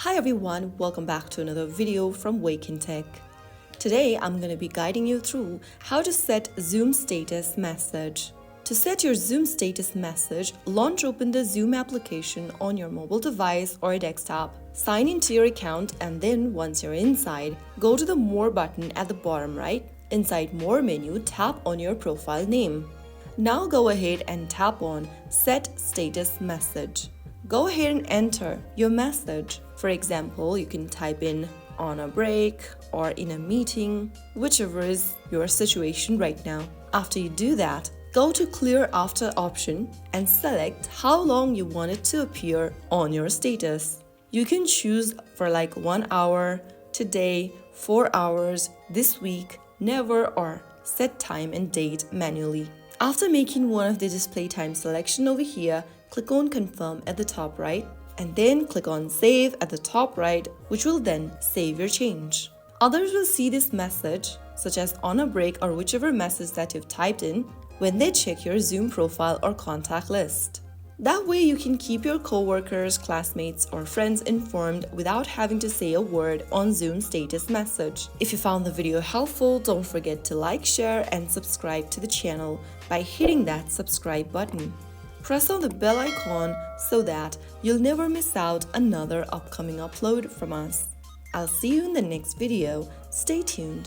Hi everyone, welcome back to another video from Wake&Tech. Today I'm going to be guiding you through how to set Zoom status message. To set your Zoom status message, launch open the Zoom application on your mobile device or desktop. Sign into your account and then once you're inside, go to the More button at the bottom right. Inside More menu, tap on your profile name. Now go ahead and tap on Set Status Message. Go ahead and enter your message. For example, you can type in on a break or in a meeting, whichever is your situation right now. After you do that, go to Clear After option and select how long you want it to appear on your status. You can choose for like 1 hour, today, 4 hours, this week, never, or set time and date manually. After making one of the display time selection over here, click on Confirm at the top right and then click on Save at the top right, which will then save your change. Others will see this message, such as on a break or whichever message that you've typed in, when they check your Zoom profile or contact list. That way you can keep your coworkers, classmates, or friends informed without having to say a word on Zoom status message. If you found the video helpful, don't forget to like, share, and subscribe to the channel by hitting that subscribe button. Press on the bell icon so that you'll never miss out another upcoming upload from us. I'll see you in the next video. Stay tuned.